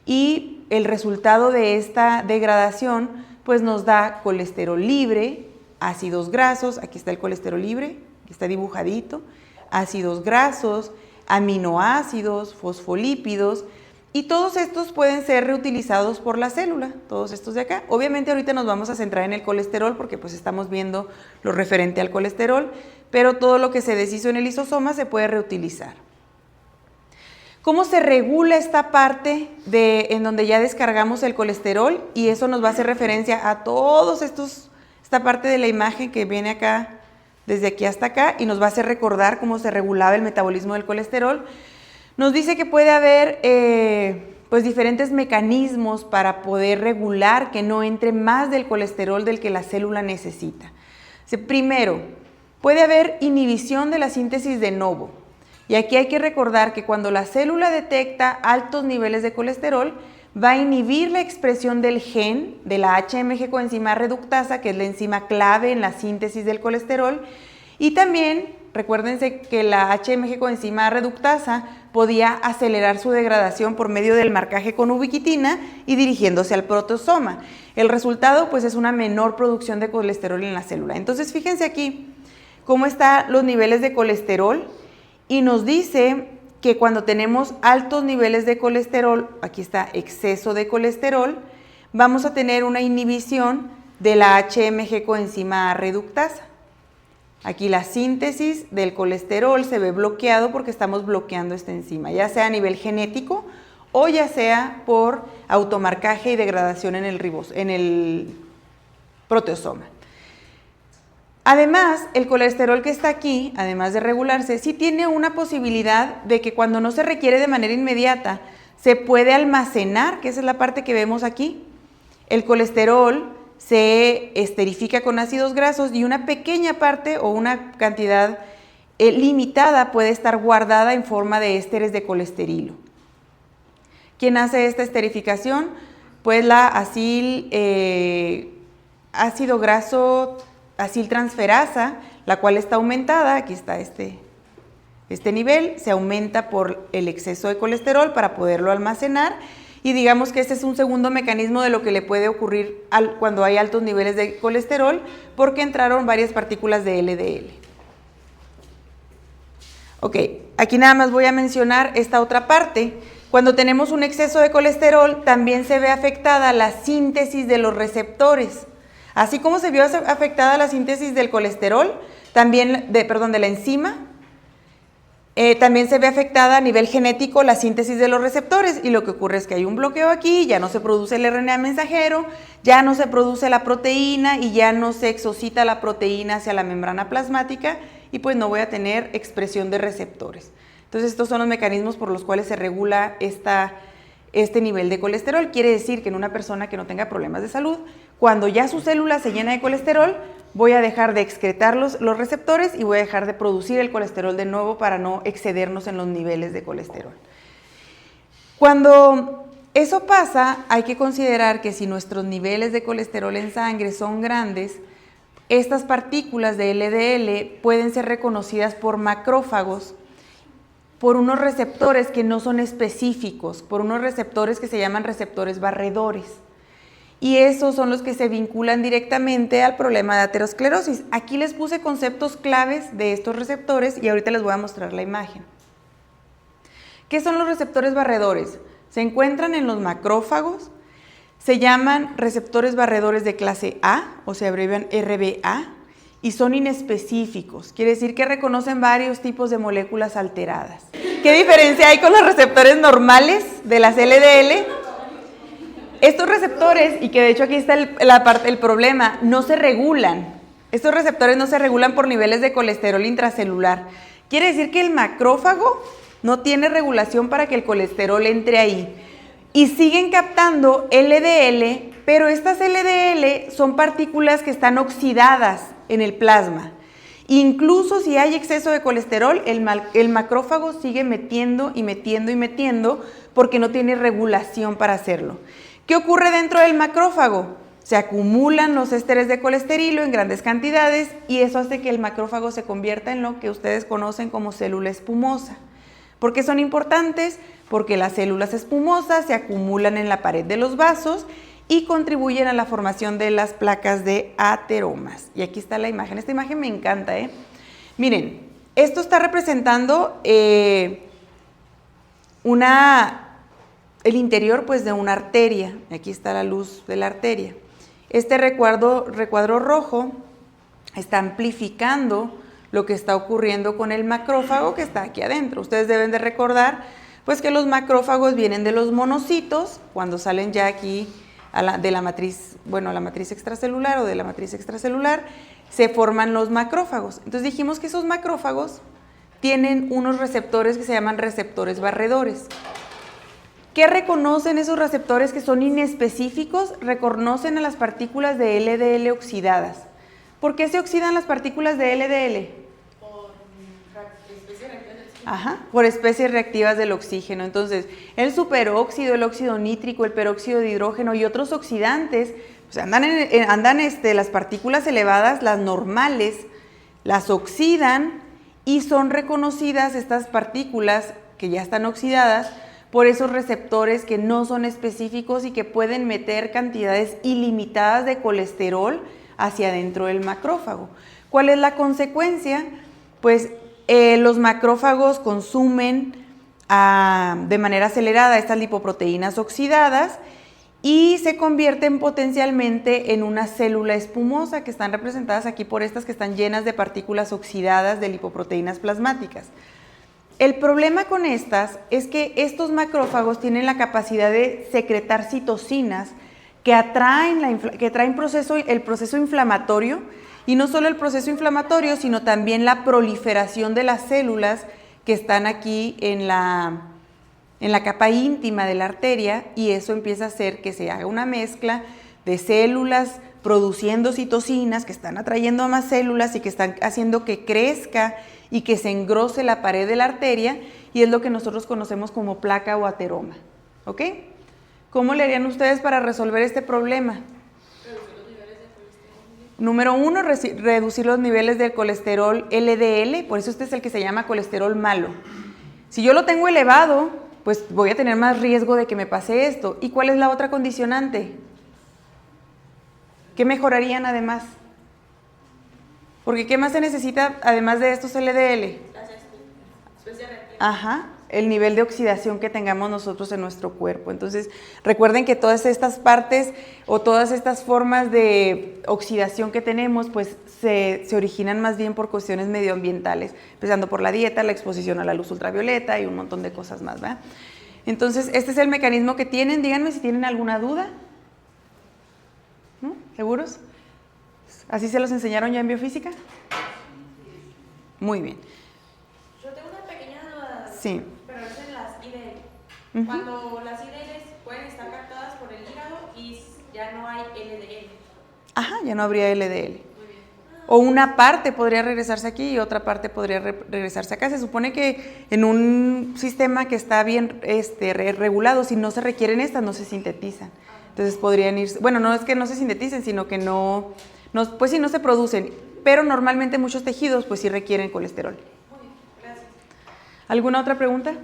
Y el resultado de esta degradación pues nos da colesterol libre, ácidos grasos, aquí está el colesterol libre, aquí está dibujadito, ácidos grasos, aminoácidos, fosfolípidos, y todos estos pueden ser reutilizados por la célula, todos estos de acá. Obviamente ahorita nos vamos a centrar en el colesterol porque pues estamos viendo lo referente al colesterol, pero todo lo que se deshizo en el lisosoma se puede reutilizar. ¿Cómo se regula esta parte en donde ya descargamos el colesterol? Y eso nos va a hacer referencia a todos estos, esta parte de la imagen que viene acá, desde aquí hasta acá, y nos va a hacer recordar cómo se regulaba el metabolismo del colesterol. Nos dice que puede haber pues diferentes mecanismos para poder regular que no entre más del colesterol del que la célula necesita. Primero, puede haber inhibición de la síntesis de novo. Y aquí hay que recordar que cuando la célula detecta altos niveles de colesterol, va a inhibir la expresión del gen de la HMG coenzima reductasa, que es la enzima clave en la síntesis del colesterol, y también recuérdense que la HMG coenzima reductasa podía acelerar su degradación por medio del marcaje con ubiquitina y dirigiéndose al protosoma. El resultado pues es una menor producción de colesterol en la célula. Entonces fíjense aquí cómo están los niveles de colesterol y nos dice que cuando tenemos altos niveles de colesterol, aquí está exceso de colesterol, vamos a tener una inhibición de la HMG coenzima reductasa. Aquí la síntesis del colesterol se ve bloqueado porque estamos bloqueando esta enzima, ya sea a nivel genético o ya sea por automarcaje y degradación en el proteosoma. Además, el colesterol que está aquí, además de regularse, sí tiene una posibilidad de que cuando no se requiere de manera inmediata, se puede almacenar, que esa es la parte que vemos aquí. El colesterol se esterifica con ácidos grasos y una pequeña parte o una cantidad limitada puede estar guardada en forma de ésteres de colesterilo. ¿Quién hace esta esterificación? Pues la ácido graso aciltransferasa, la cual está aumentada, aquí está este nivel, se aumenta por el exceso de colesterol para poderlo almacenar y digamos que este es un segundo mecanismo de lo que le puede ocurrir cuando hay altos niveles de colesterol, porque entraron varias partículas de LDL. Ok, aquí nada más voy a mencionar esta otra parte. Cuando tenemos un exceso de colesterol, también se ve afectada la síntesis de los receptores. Así como se vio afectada la síntesis del colesterol, también, de la enzima, también se ve afectada a nivel genético la síntesis de los receptores, y lo que ocurre es que hay un bloqueo aquí, ya no se produce el RNA mensajero, ya no se produce la proteína y ya no se exocita la proteína hacia la membrana plasmática, y pues no voy a tener expresión de receptores. Entonces estos son los mecanismos por los cuales se regula este nivel de colesterol. Quiere decir que en una persona que no tenga problemas de salud, cuando ya su célula se llena de colesterol, voy a dejar de excretar los receptores y voy a dejar de producir el colesterol de nuevo para no excedernos en los niveles de colesterol. Cuando eso pasa, hay que considerar que si nuestros niveles de colesterol en sangre son grandes, estas partículas de LDL pueden ser reconocidas por macrófagos por unos receptores que no son específicos, por unos receptores que se llaman receptores barredores. Y esos son los que se vinculan directamente al problema de aterosclerosis. Aquí les puse conceptos claves de estos receptores y ahorita les voy a mostrar la imagen. ¿Qué son los receptores barredores? Se encuentran en los macrófagos, se llaman receptores barredores de clase A, o se abrevian RBA, y son inespecíficos. Quiere decir que reconocen varios tipos de moléculas alteradas. ¿Qué diferencia hay con los receptores normales de las LDL? Estos receptores, y que de hecho aquí está el problema, no se regulan. Estos receptores no se regulan por niveles de colesterol intracelular. Quiere decir que el macrófago no tiene regulación para que el colesterol entre ahí. Y siguen captando LDL, pero estas LDL son partículas que están oxidadas en el plasma. Incluso si hay exceso de colesterol, el macrófago sigue metiendo y metiendo y metiendo porque no tiene regulación para hacerlo. ¿Qué ocurre dentro del macrófago? Se acumulan los ésteres de colesterilo en grandes cantidades y eso hace que el macrófago se convierta en lo que ustedes conocen como célula espumosa. ¿Por qué son importantes? Porque las células espumosas se acumulan en la pared de los vasos y contribuyen a la formación de las placas de ateromas. Y aquí está la imagen. Esta imagen me encanta, ¿eh? Miren, esto está representando el interior pues, de una arteria. Aquí está la luz de la arteria. Este recuadro rojo está amplificando lo que está ocurriendo con el macrófago que está aquí adentro. Ustedes deben de recordar pues, que los macrófagos vienen de los monocitos, cuando salen ya aquí de la matriz, la matriz extracelular o de la matriz extracelular, se forman los macrófagos. Entonces dijimos que esos macrófagos tienen unos receptores que se llaman receptores barredores. ¿Qué reconocen esos receptores que son inespecíficos? Reconocen a las partículas de LDL oxidadas. ¿Por qué se oxidan las partículas de LDL? Por especies reactivas del oxígeno. Entonces, el superóxido, el óxido nítrico, el peróxido de hidrógeno y otros oxidantes, pues andan las partículas elevadas, las normales, las oxidan y son reconocidas estas partículas que ya están oxidadas por esos receptores que no son específicos y que pueden meter cantidades ilimitadas de colesterol hacia adentro del macrófago. ¿Cuál es la consecuencia? Pues los macrófagos consumen de manera acelerada estas lipoproteínas oxidadas y se convierten potencialmente en una célula espumosa, que están representadas aquí por estas que están llenas de partículas oxidadas de lipoproteínas plasmáticas. El problema con estas es que estos macrófagos tienen la capacidad de secretar citocinas que atraen el proceso inflamatorio. Y no solo el proceso inflamatorio, sino también la proliferación de las células que están aquí en la capa íntima de la arteria, y eso empieza a hacer que se haga una mezcla de células produciendo citocinas que están atrayendo a más células y que están haciendo que crezca y que se engrose la pared de la arteria, y es lo que nosotros conocemos como placa o ateroma. ¿Ok? ¿Cómo le harían ustedes para resolver este problema? Número 1, reducir los niveles del colesterol LDL, por eso este es el que se llama colesterol malo. Si yo lo tengo elevado, pues voy a tener más riesgo de que me pase esto. ¿Y cuál es la otra condicionante? ¿Qué mejorarían además? Porque ¿qué más se necesita además de estos LDL? Ajá, el nivel de oxidación que tengamos nosotros en nuestro cuerpo. Entonces, recuerden que todas estas partes o todas estas formas de oxidación que tenemos, pues se originan más bien por cuestiones medioambientales, empezando por la dieta, la exposición a la luz ultravioleta y un montón de cosas más, ¿verdad? Entonces, este es el mecanismo que tienen. Díganme si tienen alguna duda. ¿No? ¿Seguros? ¿Así se los enseñaron ya en biofísica? Muy bien. Yo tengo una pequeña duda, Sí. pero es en las IDL. Cuando las IDLs pueden estar captadas por el hígado y ya no hay LDL. Ajá, ya no habría LDL. O una parte podría regresarse aquí y otra parte podría regresarse acá. Se supone que en un sistema que está bien regulado, si no se requieren estas, no se sintetizan. Entonces podrían irse, bueno, no es que no se sinteticen, sino que pues sí, no se producen. Pero normalmente muchos tejidos, pues sí requieren colesterol. Muy bien, gracias. ¿Alguna otra pregunta?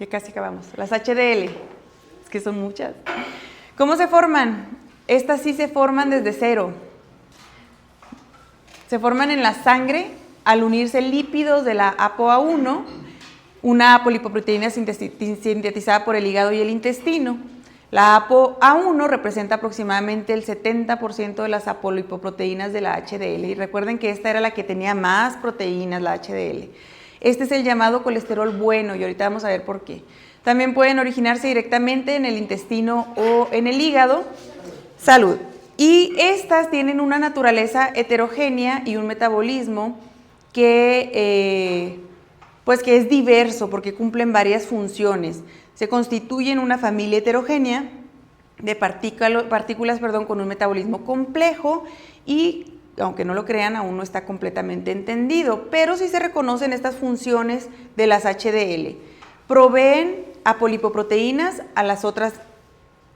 Ya casi acabamos. Las HDL, es que son muchas. ¿Cómo se forman? Estas sí se forman desde cero. Se forman en la sangre al unirse lípidos de la ApoA1, una apolipoproteína sintetizada por el hígado y el intestino. La ApoA1 representa aproximadamente el 70% de las apolipoproteínas de la HDL. Y recuerden que esta era la que tenía más proteínas, la HDL. Este es el llamado colesterol bueno y ahorita vamos a ver por qué. También pueden originarse directamente en el intestino o en el hígado. Salud. Y estas tienen una naturaleza heterogénea y un metabolismo que es diverso porque cumplen varias funciones. Se constituyen una familia heterogénea de partículas con un metabolismo complejo y, aunque no lo crean, aún no está completamente entendido, pero sí se reconocen estas funciones de las HDL. Proveen apolipoproteínas a las otras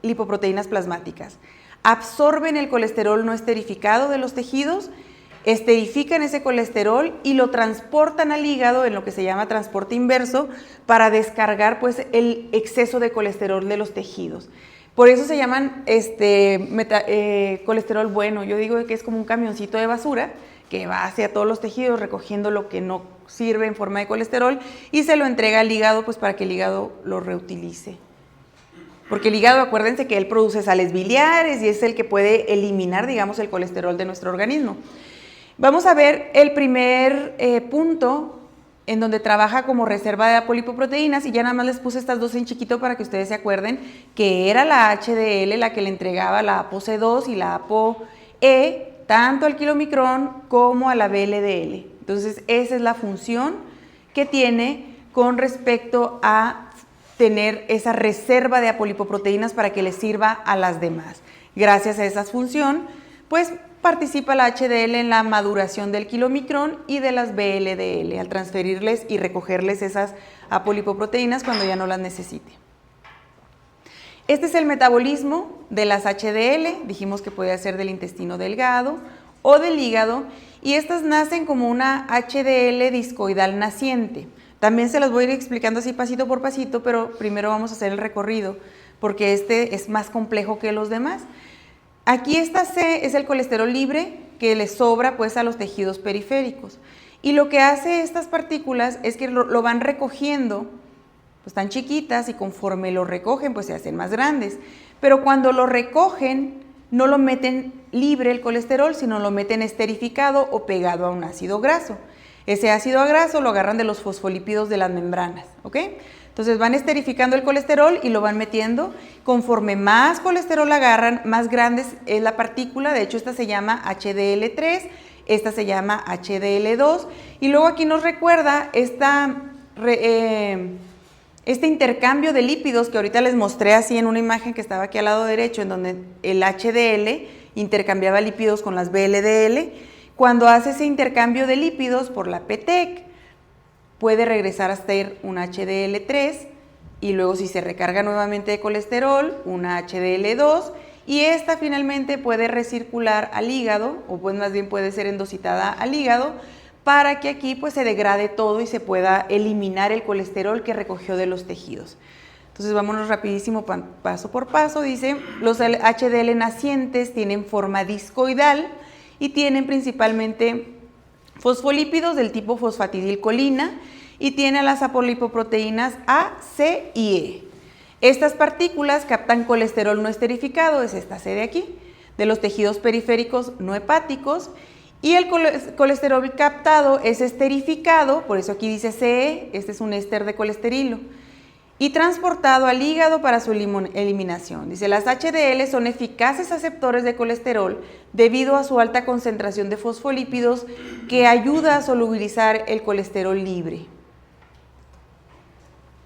lipoproteínas plasmáticas. Absorben el colesterol no esterificado de los tejidos, esterifican ese colesterol y lo transportan al hígado en lo que se llama transporte inverso para descargar pues el exceso de colesterol de los tejidos. Por eso se llaman colesterol bueno. Yo digo que es como un camioncito de basura que va hacia todos los tejidos recogiendo lo que no sirve en forma de colesterol y se lo entrega al hígado pues para que el hígado lo reutilice. Porque el hígado, acuérdense que él produce sales biliares y es el que puede eliminar, digamos, el colesterol de nuestro organismo. Vamos a ver el primer punto en donde trabaja como reserva de apolipoproteínas y ya nada más les puse estas dos en chiquito para que ustedes se acuerden que era la HDL la que le entregaba la ApoC2 y la ApoE tanto al kilomicrón como a la VLDL. Entonces esa es la función que tiene con respecto a tener esa reserva de apolipoproteínas para que les sirva a las demás. Gracias a esa función, pues participa la HDL en la maduración del kilomicrón y de las VLDL al transferirles y recogerles esas apolipoproteínas cuando ya no las necesite. Este es el metabolismo de las HDL, dijimos que puede ser del intestino delgado o del hígado, y estas nacen como una HDL discoidal naciente. También se las voy a ir explicando así pasito por pasito, pero primero vamos a hacer el recorrido, porque este es más complejo que los demás. Aquí esta C es el colesterol libre que le sobra pues a los tejidos periféricos. Y lo que hace estas partículas es que lo van recogiendo, pues están chiquitas y conforme lo recogen pues se hacen más grandes. Pero cuando lo recogen no lo meten libre el colesterol, sino lo meten esterificado o pegado a un ácido graso. Ese ácido graso lo agarran de los fosfolípidos de las membranas, ¿ok? Entonces van esterificando el colesterol y lo van metiendo. Conforme más colesterol agarran, más grande es la partícula. De hecho, esta se llama HDL3, esta se llama HDL2. Y luego aquí nos recuerda este intercambio de lípidos que ahorita les mostré así en una imagen que estaba aquí al lado derecho, en donde el HDL intercambiaba lípidos con las VLDL. Cuando hace ese intercambio de lípidos por la PTEC, puede regresar a ser un HDL3 y luego si se recarga nuevamente de colesterol, una HDL2 y esta finalmente puede recircular al hígado o pues más bien puede ser endocitada al hígado para que aquí pues se degrade todo y se pueda eliminar el colesterol que recogió de los tejidos. Entonces vámonos rapidísimo paso por paso. Dice, los HDL nacientes tienen forma discoidal y tienen principalmente fosfolípidos del tipo fosfatidilcolina y tienen las apolipoproteínas A, C y E. Estas partículas captan colesterol no esterificado, es esta C de aquí, de los tejidos periféricos no hepáticos, y el colesterol captado es esterificado, por eso aquí dice CE, este es un éster de colesterilo, y transportado al hígado para su eliminación. Dice, las HDL son eficaces aceptores de colesterol debido a su alta concentración de fosfolípidos que ayuda a solubilizar el colesterol libre.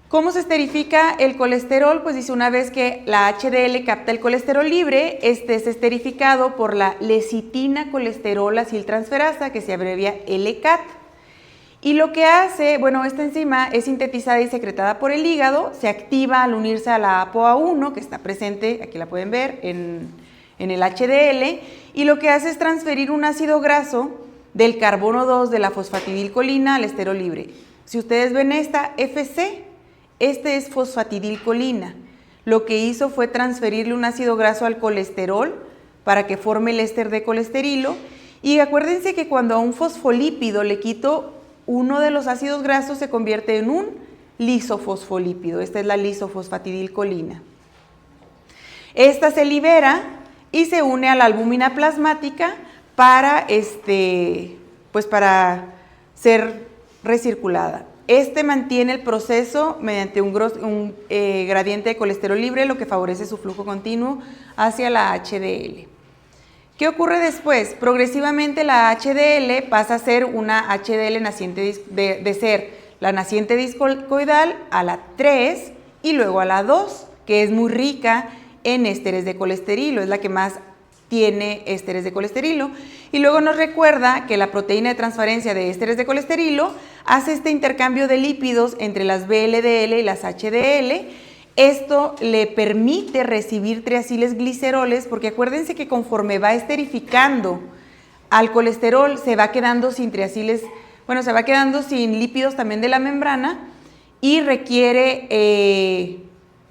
¿Cómo se esterifica el colesterol? Pues dice, una vez que la HDL capta el colesterol libre, este es esterificado por la lecitina colesterol aciltransferasa, que se abrevia LCAT. Y lo que hace, bueno, esta enzima es sintetizada y secretada por el hígado, se activa al unirse a la ApoA1, que está presente, aquí la pueden ver, en el HDL, y lo que hace es transferir un ácido graso del carbono 2 de la fosfatidilcolina al estero libre. Si ustedes ven esta FC, este es fosfatidilcolina. Lo que hizo fue transferirle un ácido graso al colesterol para que forme el éster de colesterilo. Y acuérdense que cuando a un fosfolípido le quito uno de los ácidos grasos, se convierte en un lisofosfolípido. Esta es la lisofosfatidilcolina. Esta se libera y se une a la albúmina plasmática para ser recirculada. Este mantiene el proceso mediante un gradiente de colesterol libre, lo que favorece su flujo continuo hacia la HDL. ¿Qué ocurre después? Progresivamente la HDL pasa a ser una HDL naciente de ser la naciente discoidal a la 3 y luego a la 2, que es muy rica en ésteres de colesterilo, es la que más tiene ésteres de colesterilo, y luego nos recuerda que la proteína de transferencia de ésteres de colesterilo hace este intercambio de lípidos entre las VLDL y las HDL. Esto le permite recibir triaciles gliceroles, porque acuérdense que conforme va esterificando al colesterol se va quedando sin triaciles, bueno, se va quedando sin lípidos también de la membrana y requiere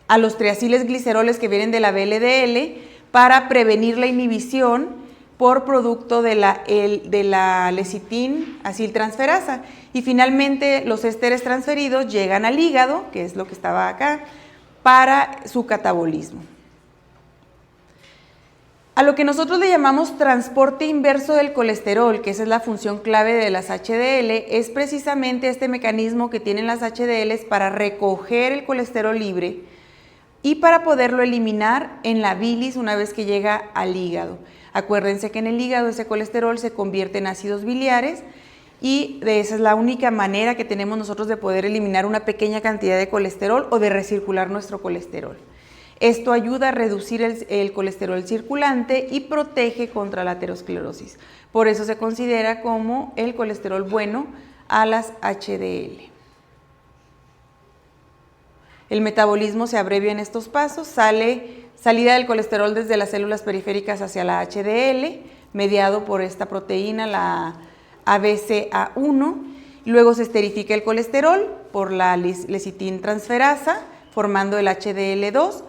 a los triaciles gliceroles que vienen de la VLDL para prevenir la inhibición por producto de la lecitin aciltransferasa. Y finalmente los ésteres transferidos llegan al hígado, que es lo que estaba acá, para su catabolismo. A lo que nosotros le llamamos transporte inverso del colesterol, que esa es la función clave de las HDL, es precisamente este mecanismo que tienen las HDLs para recoger el colesterol libre y para poderlo eliminar en la bilis una vez que llega al hígado. Acuérdense que en el hígado ese colesterol se convierte en ácidos biliares y esa es la única manera que tenemos nosotros de poder eliminar una pequeña cantidad de colesterol o de recircular nuestro colesterol. Esto ayuda a reducir el colesterol circulante y protege contra la aterosclerosis. Por eso se considera como el colesterol bueno a las HDL. El metabolismo se abrevia en estos pasos, salida del colesterol desde las células periféricas hacia la HDL, mediado por esta proteína, la ABCA1, luego se esterifica el colesterol por la lecitin transferasa, formando el HDL2,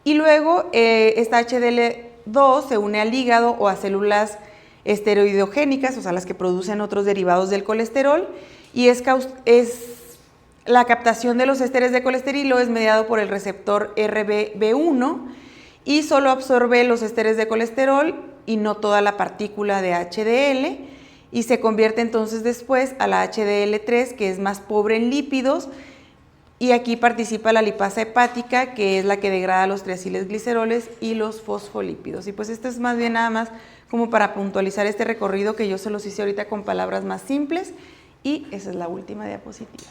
y luego esta HDL2 se une al hígado o a células esteroidogénicas, o sea, las que producen otros derivados del colesterol, y la captación de los ésteres de colesterilo es mediado por el receptor RBB1 y solo absorbe los ésteres de colesterol y no toda la partícula de HDL y se convierte entonces después a la HDL3, que es más pobre en lípidos, y aquí participa la lipasa hepática, que es la que degrada los triaciles gliceroles y los fosfolípidos. Y pues esto es más bien nada más como para puntualizar este recorrido que yo se los hice ahorita con palabras más simples, y esa es la última diapositiva.